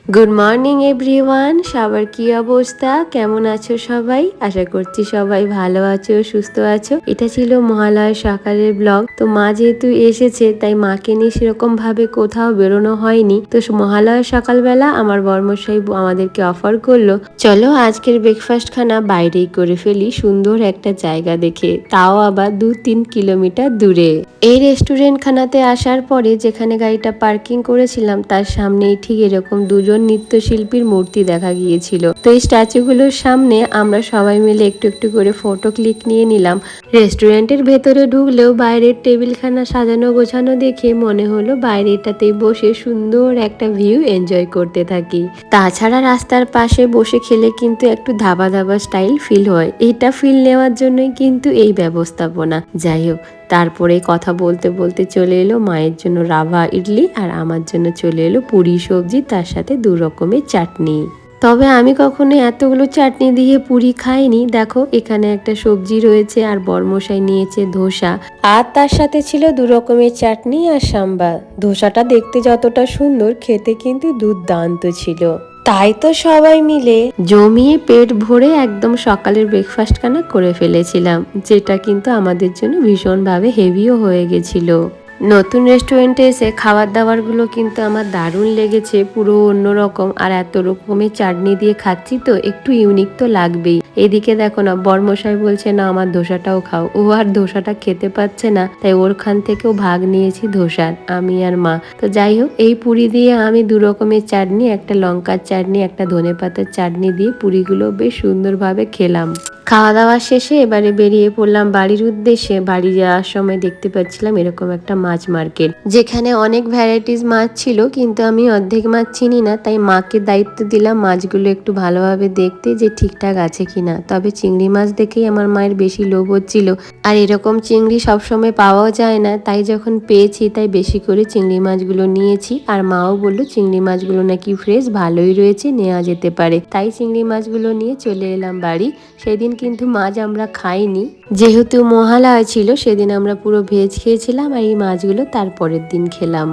Good morning everyone, সবার কি অবস্থা, কেমন আছো সবাই? আশা করছি সবাই ভালো আছো, সুস্থ আছো। এটা ছিল মহালয়ার সকালের ব্লগ। তো মা যেহেতু এসেছে তাই মাকে নিয়ে সেরকম ভাবে কোথাও বেরোনো হয়নি। তো মহালয়ার সকালবেলা আমার বর্মশাই আমাদেরকে অফার করলো, চলো আজকের ব্রেকফাস্ট খানা বাইরেই করে ফেলি, সুন্দর একটা জায়গা দেখে, তাও আবার 2-3 কিলোমিটার দূরে। এই রেস্টুরেন্ট খানাতে আসার পরে যেখানে গাড়িটা পার্কিং করেছিলাম তার সামনেই ঠিক এরকম দুজন নৃত্যশিল্পীর মূর্তি দেখা গিয়েছিল। তো এই স্ট্যাচুগুলোর সামনে আমরা সবাই মিলে একটু একটু করে ফটো ক্লিক নিয়ে নিলাম। রেস্টুরেন্টের ভেতরে ঢুকলেও বাইরের টেবিলখানা সাজানো গোছানো দেখে মনে হলো বাইরেটাতেই বসে সুন্দর একটা ভিউ এনজয় করতে থাকি। তাছাড়া রাস্তার পাশে বসে খেলে কিন্তু একটু ধাবা ধাবা স্টাইল ফিল হয়, এটা ফিল নেওয়ার জন্যই কিন্তু এই ব্যবস্থাপনা। যাই হোক, তারপরে কথা বলতে বলতে চলে এলো মায়ের জন্য রাভা ইডলি, আর আমার জন্য চলে এলো পুরি সবজি, তার সাথে 2 রকমের চাটনি। তবে আমি কখনো এতগুলো চাটনি দিয়ে পুরি খাইনি। দেখো এখানে একটা সবজি রয়েছে আর বরমশাই নিয়েছে ধোসা, আর তার সাথে ছিল 2 রকমের চাটনি আর সাম্বার। ধোসাটা দেখতে যতটা সুন্দর, খেতে কিন্তু দুর্দান্ত ছিল। তাই তো সবাই মিলে জমিয়ে পেট ভরে একদম সকালের ব্রেকফাস্ট খানা করে ফেলেছিলাম, যেটা কিন্তু আমাদের জন্য ভীষণভাবে হেভিও হয়ে গেছিল। নতুন রেস্টুরেন্টে এসে খাবার দাবারগুলো কিন্তু আমার দারুণ লেগেছে, পুরো অন্যরকম। আর এত রকমের চাটনি দিয়ে খাচ্ছি তো একটু ইউনিক তো লাগবেই। এদিকে দেখো না, বর্মশাই বলছে না আমার ধোসাটাও খাও। ও আর ধোসাটা খেতে পাচ্ছে না, তাই ওর খান থেকেও ভাগ নিয়েছি ধোসার, আমি আর মা। তো যাই হোক, এই পুরি দিয়ে আমি 2 রকমের চাটনি, একটা লঙ্কার চাটনি, একটা ধনেপাতার চাটনি দিয়ে পুরিগুলো বেশ সুন্দরভাবে খেলাম। খাওয়া দাওয়া শেষে এবারে বেরিয়ে পড়লাম বাড়ির উদ্দেশ্যে। বাড়ি যাওয়ার সময় দেখতে পাচ্ছিলাম এরকম একটা মাছ মার্কেট, যেখানে অনেক ভ্যারাইটিস মাছ ছিল, কিন্তু আমি অর্ধেক মাছ চিনি না, তাই মাকে দায়িত্ব দিলাম মাছগুলো একটু ভালোভাবে দেখতে যে ঠিকঠাক আছে কিনা। তবে চিংড়ি মাছ দেখেই আমার মায়ের বেশি লোভ হচ্ছিল, আর এরকম চিংড়ি সবসময় পাওয়াও যায় না, তাই যখন পেয়েছি তাই বেশি করে চিংড়ি মাছগুলো নিয়েছি। আর মাও বললো চিংড়ি মাছগুলো নাকি ফ্রেশ, ভালোই রয়েছে, নেওয়া যেতে পারে। তাই চিংড়ি মাছগুলো নিয়ে চলে এলাম বাড়ি। সেদিন কিন্তু মাছ আমরা খাইনি, যেহেতু মহালয়া ছিল, সেদিন আমরা পুরো ভেজ খেয়েছিলাম, আর এই মাছগুলো তারপরের দিন খেলাম।